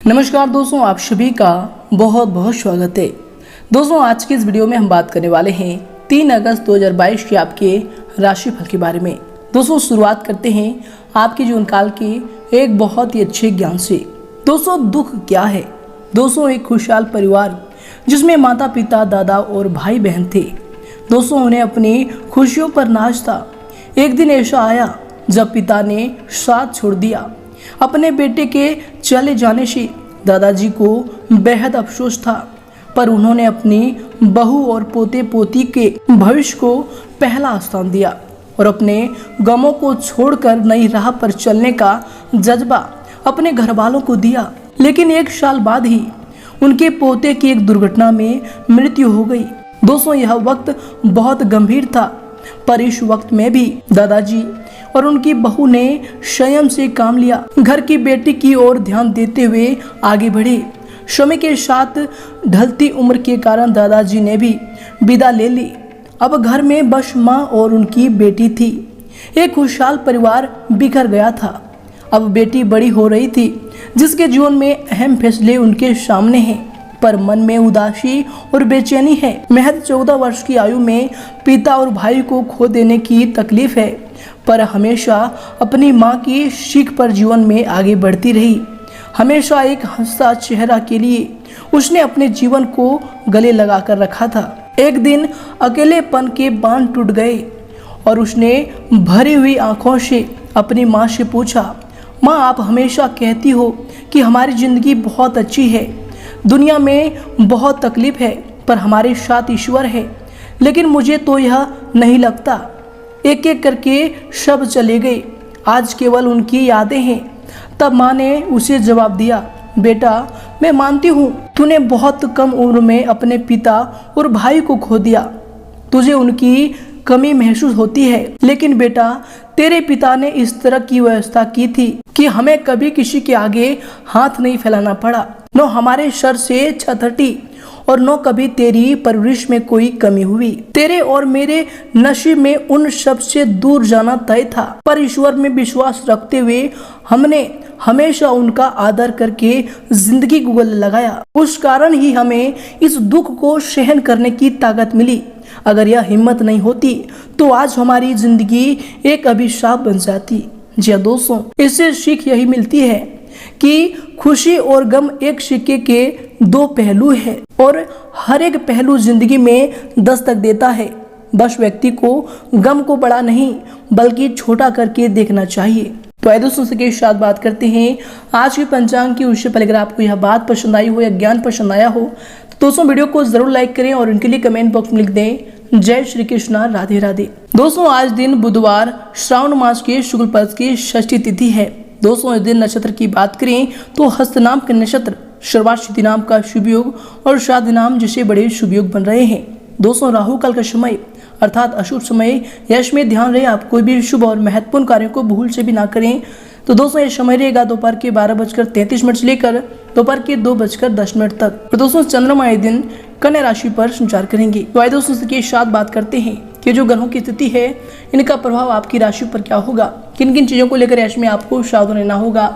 नमस्कार दोस्तों, आप सभी का बहुत बहुत स्वागत है। दोस्तों, आज की इस वीडियो में हम बात करने वाले हैं 3 अगस्त 2022 के आपके राशिफल के बारे में। दोस्तों, शुरुआत करते हैं आपके जीवन काल के एक बहुत ही अच्छे ज्ञान से। दोस्तों, दुख क्या है? दोस्तों, एक खुशहाल परिवार जिसमें माता पिता, दादा और भाई बहन थे। दोस्तों, उन्हें अपनी खुशियों पर नाज था। एक दिन ऐसा आया जब पिता ने साथ छोड़ दिया। अपने बेटे के चले जाने से दादाजी को बेहद अफसोस था, पर उन्होंने अपनी बहू और पोते पोती के भविष्य को पहला स्थान दिया और अपने गमों को छोड़कर नई राह पर चलने का जज्बा अपने घर वालों को दिया। लेकिन 1 साल बाद ही उनके पोते की एक दुर्घटना में मृत्यु हो गई। दोस्तों, यह वक्त बहुत गंभीर था, पर इस वक्त में भी दादाजी और उनकी बहू ने संयम से काम लिया, घर की बेटी की ओर ध्यान देते हुए आगे बढ़े। समय के साथ ढलती उम्र के कारण दादाजी ने भी विदा ले ली। अब घर में बस माँ और उनकी बेटी थी। एक खुशहाल परिवार बिखर गया था। अब बेटी बड़ी हो रही थी, जिसके जीवन में अहम फैसले उनके सामने हैं, पर मन में उदासी और बेचैनी है। महज 14 वर्ष की आयु में पिता और भाई को खो देने की तकलीफ है, पर हमेशा अपनी माँ की सीख पर जीवन में आगे बढ़ती रही। हमेशा एक हंसता चेहरा के लिए उसने अपने जीवन को गले लगा कर रखा था। एक दिन अकेलेपन के बांध टूट गए और उसने भरी हुई आंखों से अपनी माँ से पूछा, माँ, आप हमेशा कहती हो कि हमारी ज़िंदगी बहुत अच्छी है, दुनिया में बहुत तकलीफ है, पर हमारे साथ ईश्वर है। लेकिन मुझे तो यह नहीं लगता। एक एक करके सब चले गए, आज केवल उनकी यादें हैं। तब माँ ने उसे जवाब दिया, बेटा, मैं मानती हूँ तूने बहुत कम उम्र में अपने पिता और भाई को खो दिया। तुझे उनकी कमी महसूस होती है, लेकिन बेटा, तेरे पिता ने इस तरह की व्यवस्था की थी कि हमें कभी किसी के आगे हाथ नहीं फैलाना पड़ा। न हमारे सर से छत हटी और न कभी तेरी परवरिश में कोई कमी हुई। तेरे और मेरे नसीब में उन सब से दूर जाना तय था, पर ईश्वर में विश्वास रखते हुए हमने हमेशा उनका आदर करके जिंदगी को गले लगाया। उस कारण ही हमें इस दुख को सहन करने की ताकत मिली। अगर यह हिम्मत नहीं होती तो आज हमारी जिंदगी एक अभिशाप बन जाती। जी हाँ दोस्तों, इससे सीख यही मिलती है कि खुशी और गम एक सिक्के के 2 पहलू है और हर एक पहलू जिंदगी में दस्तक देता है। बस व्यक्ति को गम को बड़ा नहीं बल्कि छोटा करके देखना चाहिए। तो आइए दोस्तों, के साथ बात करते हैं आज के पंचांग की। उससे पहले अगर आपको यह बात पसंद आई हो या ज्ञान पसंद आया हो तो दोस्तों वीडियो को जरूर लाइक करें और उनके लिए कमेंट बॉक्स में लिख दें, जय श्री कृष्णा, राधे राधे। दोस्तों, आज दिन बुधवार श्रावण मास के शुक्ल पक्ष की षष्ठी तिथि है। दोस्तों, इस दिन नक्षत्र की बात करें तो हस्त नाम के नक्षत्र, सर्वाश्वती नाम का शुभ योग और श्राद्ध नाम जैसे बड़े शुभ योग बन रहे हैं। दोस्तों, राहु काल का समय अर्थात अशुभ समय, यश में ध्यान रहे। आप कोई भी शुभ और महत्वपूर्ण कार्यों को भूल से भी ना करें। तो दोस्तों, ये समय रहेगा दोपहर के 12:33 से लेकर दोपहर के 2:10 तक। तो दोस्तों, चंद्रमा ये दिन कन्या राशि पर संचार करेंगे। तो आइए दोस्तों, के साथ बात करते हैं कि जो ग्रहों की स्थिति है, इनका प्रभाव आपकी राशि पर क्या होगा, किन किन चीजों को लेकर यश में आपको सावधान रहना होगा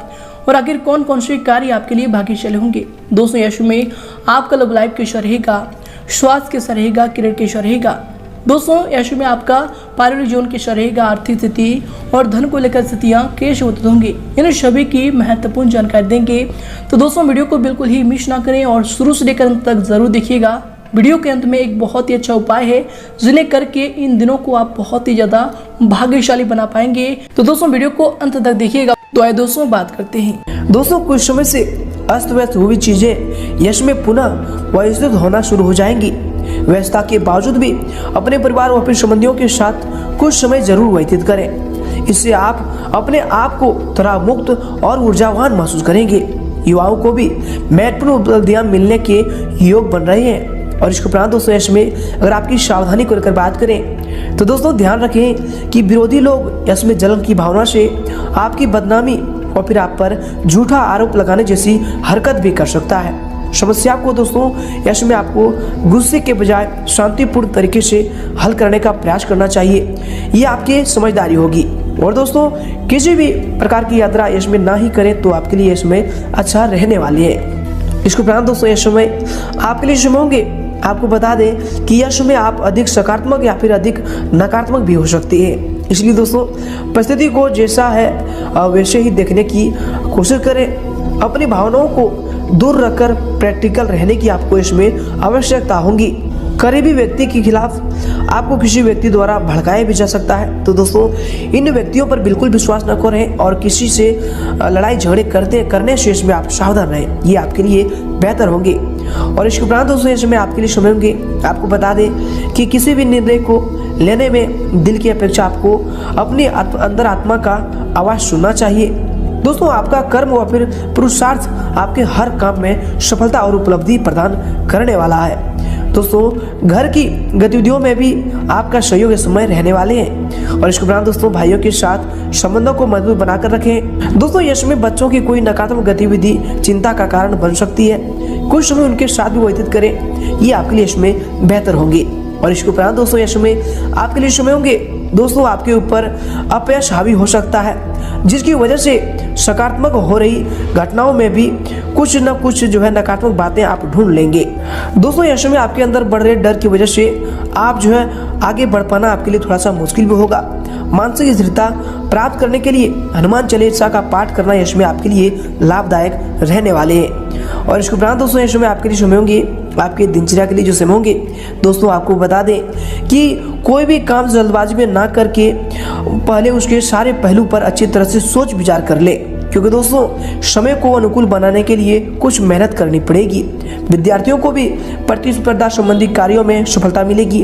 और आखिर कौन कौन से कार्य आपके लिए भाग्यशाली होंगे। दोस्तों, यश में आपका लव लाइफ कैसा रहेगा, स्वास्थ्य कैसा रहेगा, करियर कैसा रहेगा। दोस्तों, यश में आपका पारिवारिक जीवन कैसा रहेगा, आर्थिक स्थिति और धन को लेकर स्थितियां कैसे उत्पन्न होंगी, इन सभी की महत्वपूर्ण जानकारी देंगे। तो दोस्तों, वीडियो को बिल्कुल ही मिस ना करें और शुरू से लेकर अंत तक जरूर देखिएगा। वीडियो के अंत में एक बहुत ही अच्छा उपाय है जिन्हें करके इन दिनों को आप बहुत ही ज्यादा भाग्यशाली बना पाएंगे। तो दोस्तों, वीडियो को अंत तक देखिएगा। तो आइए दोस्तों, बात करते हैं। दोस्तों, कुछ समय से अस्त व्यस्त हुई चीजें यश में पुनः व्यवस्थित होना शुरू हो जाएंगी। व्यस्तता के बावजूद भी अपने परिवार और अपने संबंधियों के साथ कुछ समय जरूर व्यतीत करें। इससे आप अपने आप को तनाव मुक्त और ऊर्जावान महसूस करेंगे। युवाओं को भी महत्वपूर्ण उपलब्धियां मिलने के योग बन रहे हैं। और इसके उपरांत दोस्तों, यश में अगर आपकी सावधानी को लेकर बात करें तो दोस्तों ध्यान रखें कि विरोधी लोग यश में जलन की भावना से आपकी बदनामी और फिर आप पर झूठा आरोप लगाने जैसी हरकत भी कर सकता है। समस्या को दोस्तों यश में आपको गुस्से के बजाय शांतिपूर्ण तरीके से हल करने का प्रयास करना चाहिए। ये आपकी समझदारी होगी। और दोस्तों किसी भी प्रकार की यात्रा यश में ना ही करें तो आपके लिए इसमें अच्छा रहने वाली है। इसके उपरांत दोस्तों यश में आपके लिए शुभ होंगे। आपको बता दें कि यश में आप अधिक सकारात्मक या फिर अधिक नकारात्मक भी हो सकती है, इसलिए दोस्तों परिस्थिति को जैसा है वैसे ही देखने की कोशिश करें। अपनी भावनाओं को दूर रखकर प्रैक्टिकल रहने की आपको इसमें आवश्यकता होगी। करीबी व्यक्ति के खिलाफ आपको किसी व्यक्ति द्वारा भड़काया भी जा सकता है, तो दोस्तों इन व्यक्तियों पर बिल्कुल विश्वास न करें और किसी से लड़ाई झगड़े करने से इसमें आप सावधान रहें, ये आपके लिए बेहतर होंगे। और इसके उपरांत दोस्तों इसमें आपके लिए समय होंगे। आपको बता दें कि किसी भी निर्णय को लेने में दिल की अपेक्षा आपको अपनी अंदर आत्मा का आवाज़ सुनना चाहिए। दोस्तों आपका कर्म व फिर पुरुषार्थ आपके हर काम में सफलता और उपलब्धि प्रदान करने वाला है। दोस्तों घर की गतिविधियों में भी आपका सहयोग समय रहने वाले हैं। और इसके उपरांत दोस्तों भाइयों के साथ संबंधों को मजबूत बनाकर रखें। दोस्तों यश में बच्चों की कोई नकारात्मक गतिविधि चिंता का कारण बन सकती है, कुछ समय उनके साथ भी व्यतीत करें, ये आपके लिए इसमें बेहतर होंगे। और इसके उपरांत दोस्तों यश में आपके लिए समय होंगे। दोस्तों आपके ऊपर अपयश हावी हो सकता है, जिसकी वजह से सकारात्मक हो रही घटनाओं में भी कुछ न कुछ जो है नकारात्मक बातें आप ढूंढ लेंगे। दोस्तों यश में आपके अंदर बढ़ रहे डर की वजह से आप जो है आगे बढ़ पाना आपके लिए थोड़ा सा मुश्किल भी होगा। मानसिक स्थिरता प्राप्त करने के लिए हनुमान चालीसा का पाठ करना यश में आपके लिए लाभदायक रहने वाले हैं। और इसके उपरांत दोस्तों यश में आपके लिए समय होंगे, आपके दिनचर्या के लिए जो समय होंगे। दोस्तों आपको बता दें कि कोई भी काम जल्दबाजी में ना करके पहले उसके सारे पहलू पर अच्छी तरह से सोच विचार कर ले, क्योंकि दोस्तों समय को अनुकूल बनाने के लिए कुछ मेहनत करनी पड़ेगी। विद्यार्थियों को भी प्रतिस्पर्धा संबंधी कार्यों में सफलता मिलेगी।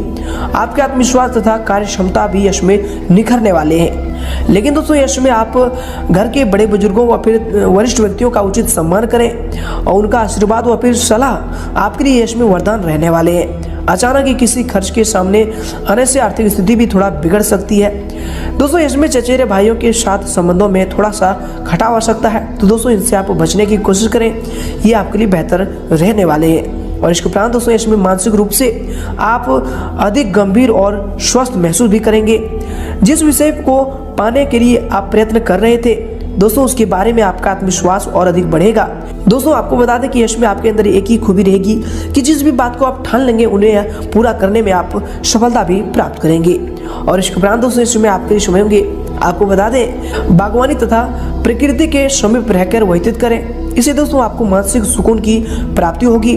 आपके आत्मविश्वास तथा कार्य क्षमता भी यश में निखरने वाले हैं। लेकिन दोस्तों यश में आप घर के बड़े बुजुर्गों व फिर वरिष्ठ व्यक्तियों का उचित सम्मान करें और उनका आशीर्वाद व फिर सलाह आपके लिए यश में वरदान रहने वाले हैं। अचानक ही किसी खर्च के सामने आने से आर्थिक स्थिति भी थोड़ा बिगड़ सकती है। दोस्तों इसमें चचेरे भाइयों के साथ संबंधों में थोड़ा सा घटाव आ सकता है, तो दोस्तों इनसे आप बचने की कोशिश करें, ये आपके लिए बेहतर रहने वाले हैं। और इसके उपरांत दोस्तों इसमें मानसिक रूप से आप अधिक गंभीर और स्वस्थ महसूस भी करेंगे। जिस विषय को पाने के लिए आप प्रयत्न कर रहे थे दोस्तों उसके बारे में आपका आत्मविश्वास और अधिक बढ़ेगा। दोस्तों आपको बता दें कि यश में आपके अंदर एक ही खूबी रहेगी कि जिस भी बात को आप ठान लेंगे उन्हें पूरा करने में आप सफलता भी प्राप्त करेंगे। और इसके उपरांत दोस्तों इसमें आपके लिए समय होंगे। आपको बता दें बागवानी तथा प्रकृति के समीप रहकर व्यतीत करें, इससे दोस्तों आपको मानसिक सुकून की प्राप्ति होगी।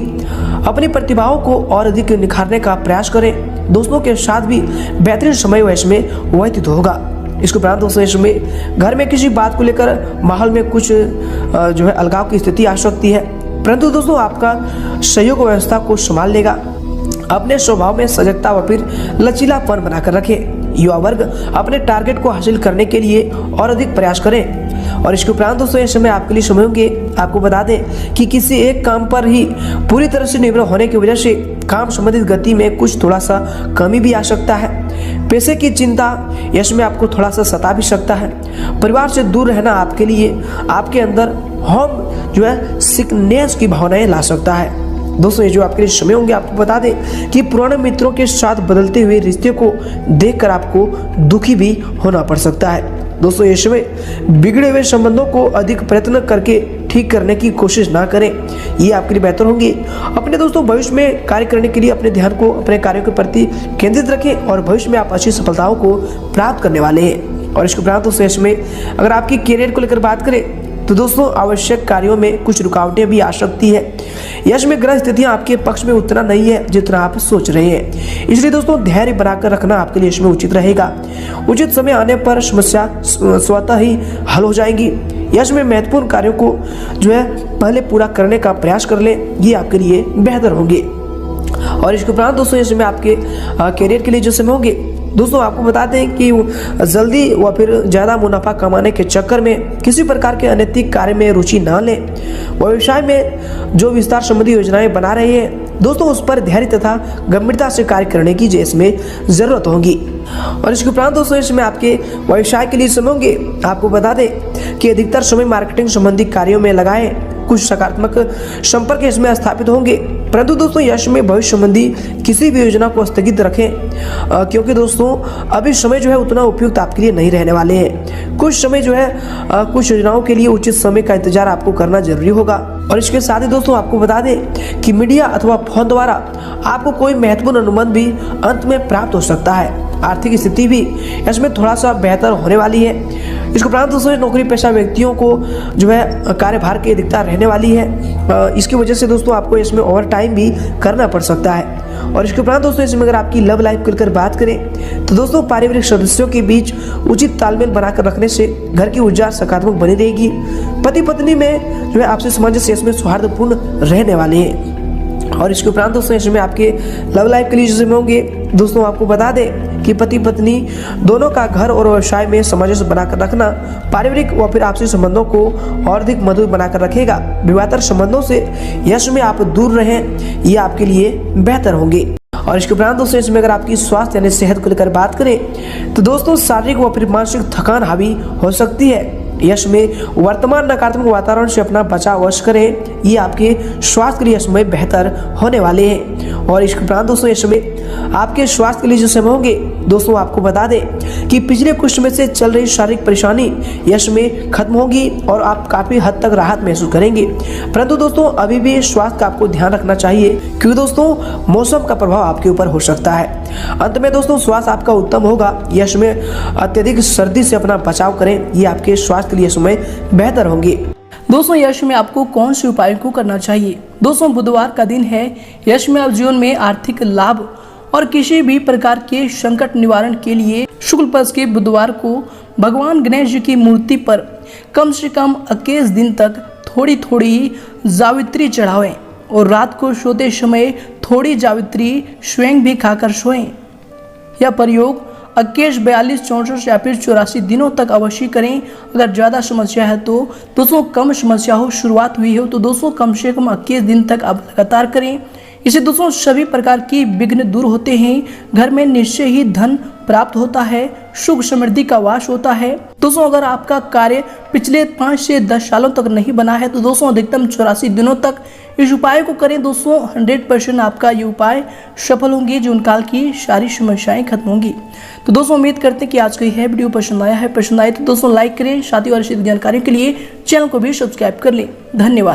अपनी प्रतिभाओं को और अधिक निखारने का प्रयास करें। दोस्तों के साथ भी बेहतरीन समय वैश में व्यतीत होगा। इसके उपरांत दोस्तों इसमें घर में किसी बात को लेकर माहौल में कुछ जो है अलगाव की स्थिति आ सकती है, परंतु दोस्तों आपका सहयोग व्यवस्था को संभाल लेगा। अपने स्वभाव में सजगता व फिर लचीलापन बनाकर रखें। युवा वर्ग अपने टारगेट को हासिल करने के लिए और अधिक प्रयास करें। और इसके उपरांत दोस्तों इस समय आपके लिए समय होंगे। आपको बता दें कि किसी एक काम पर ही पूरी तरह से निर्भर होने की वजह से काम संबंधित गति में कुछ थोड़ा सा कमी भी आ सकता है। पैसे की चिंता यश में आपको थोड़ा सा सता भी सकता है। परिवार से दूर रहना आपके लिए आपके अंदर होम जो है सिकनेस की भावनाएं ला सकता है। दोस्तों ये जो आपके लिए समय होंगे, आपको बता दें कि पुराने मित्रों के साथ बदलते हुए रिश्ते को देखकर आपको दुखी भी होना पड़ सकता है। दोस्तों ये समय बिगड़े हुए संबंधों को अधिक प्रयत्न करके ठीक करने की कोशिश ना करें, ये आपके लिए बेहतर होंगे। अपने दोस्तों भविष्य में कार्य करने के लिए अपने ध्यान को अपने कार्यों के प्रति केंद्रित रखें और भविष्य में आप अच्छी सफलताओं को प्राप्त करने वाले हैं। और इसके उपरांत दोस्तों इसमें अगर आपकी करियर को लेकर बात करें तो दोस्तों आवश्यक कार्यों में कुछ रुकावटें भी आ सकती है। यश में ग्रह स्थितियां आपके पक्ष में उतना नहीं है जितना आप सोच रहे हैं, इसलिए दोस्तों धैर्य बनाकर रखना आपके लिए इसमें उचित रहेगा। उचित समय आने पर समस्या स्वतः ही हल हो जाएगी। यश में महत्वपूर्ण कार्यों को जो है पहले पूरा करने का प्रयास कर ले, ये आपके लिए बेहतर होंगे। और इसके उपरांत दोस्तों इसमें आपके करियर के लिए जो समय होंगे, दोस्तों आपको बताते हैं कि जल्दी व फिर ज़्यादा मुनाफा कमाने के चक्कर में किसी प्रकार के अनैतिक कार्य में रुचि ना लें। व्यवसाय में जो विस्तार संबंधी योजनाएं बना रहे हैं दोस्तों उस पर धैर्य तथा गंभीरता से कार्य करने की इसमें ज़रूरत होगी। और इसके उपरांत दोस्तों इसमें आपके व्यवसाय के लिए समय होंगे। आपको बता दें कि अधिकतर समय मार्केटिंग संबंधी कार्यों में लगाएं। कुछ सकारात्मक संपर्क इसमें स्थापित होंगे। परंतु दोस्तों यश में भविष्य संबंधी किसी भी योजना को स्थगित रखें, क्योंकि दोस्तों अभी समय जो है उतना उपयुक्त आपके लिए नहीं रहने वाले हैं। कुछ समय जो है कुछ योजनाओं के लिए उचित समय का इंतजार आपको करना जरूरी होगा। और इसके साथ ही दोस्तों आपको बता दें कि मीडिया अथवा फोन द्वारा आपको कोई महत्वपूर्ण अनुबंध भी अंत में प्राप्त हो सकता है। आर्थिक स्थिति भी इसमें थोड़ा सा बेहतर होने वाली है। इसके उपरांत दोस्तों नौकरी पेशा व्यक्तियों को जो है कार्यभार की अधिकता रहने वाली है। इसकी वजह से दोस्तों आपको इसमें ओवर टाइम भी करना पड़ सकता है। और इसके उपरांत दोस्तों इसमें अगर आपकी लव लाइफ को लेकर बात करें तो दोस्तों पारिवारिक सदस्यों के बीच उचित तालमेल बनाकर रखने से घर की ऊर्जा सकारात्मक बनी रहेगी। पति पत्नी में जो है आपसी सामंजस्य इसमें सौहार्दपूर्ण रहने वाले हैं। और इसके उपरांत दोस्तों इसमें आपके लव लाइफ के लिए जैसे होंगे दोस्तों आपको बता दें कि पति पत्नी दोनों का घर और व्यवसाय में सामंजस्य बनाकर रखना पारिवारिक व फिर आपसी संबंधों को और अधिक मधुर बनाकर रखेगा। विवाहेतर संबंधों से यश में आप दूर रहें, ये आपके लिए बेहतर होंगे। और इसके उपरांत दोस्तों इसमें अगर आपकी स्वास्थ्य यानी सेहत को लेकर बात करें तो दोस्तों शारीरिक व फिर मानसिक थकान हावी हो सकती है। यश में वर्तमान नकारात्मक वातावरण से अपना बचाव अवश्य करें, ये आपके स्वास्थ्य के लिए यश में बेहतर होने वाले हैं। और इसके उपरांत दोस्तों यश में आपके स्वास्थ्य के लिए जो समय होंगे दोस्तों आपको बता दें कि पिछले कुछ समय से चल रही शारीरिक परेशानी यश में खत्म होगी और आप काफी हद तक राहत महसूस करेंगे। परंतु दोस्तों अभी भी स्वास्थ्य का आपको ध्यान रखना चाहिए, क्योंकि दोस्तों मौसम का प्रभाव आपके ऊपर हो सकता है। अंत में दोस्तों स्वास्थ्य आपका उत्तम होगा। यश में अत्यधिक सर्दी से अपना बचाव करें, ये आपके स्वास्थ्य के लिए समय बेहतर होंगे। दोस्तों यश में आपको कौन से उपायों को करना चाहिए? दोस्तों बुधवार का दिन है। यश में आप जीवन में आर्थिक लाभ और किसी भी प्रकार के संकट निवारण के लिए शुक्ल पक्ष के बुधवार को भगवान गणेश जी की मूर्ति पर कम से कम 21 दिन तक थोड़ी थोड़ी जावित्री चढ़ावें और रात को सोते समय थोड़ी जावित्री स्वयं भी खाकर सोएं। यह प्रयोग 21, 42, 64 या फिर 84 दिनों तक अवश्य करें। अगर ज़्यादा समस्या है तो दोस्तों कम समस्या हो, शुरुआत हुई हो तो दोस्तों कम से कम 21 दिन तक आप लगातार करें। इससे दोस्तों सभी प्रकार की विघ्न दूर होते हैं, घर में निश्चय ही धन प्राप्त होता है, सुख समृद्धि का वास होता है। दोस्तों अगर आपका कार्य पिछले 5 से 10 सालों तक नहीं बना है तो दोस्तों अधिकतम 84 दिनों तक इस उपाय को करें। दोस्तों 100% आपका ये उपाय सफल होंगे, जीवन काल की सारी समस्याएं खत्म होंगी। तो दोस्तों उम्मीद करते हैं कि आज का यह वीडियो पसंद आया है। पसंद आए तो दोस्तों लाइक करें, साथ ही और इसी जानकारी के लिए चैनल को भी सब्सक्राइब कर लें। धन्यवाद।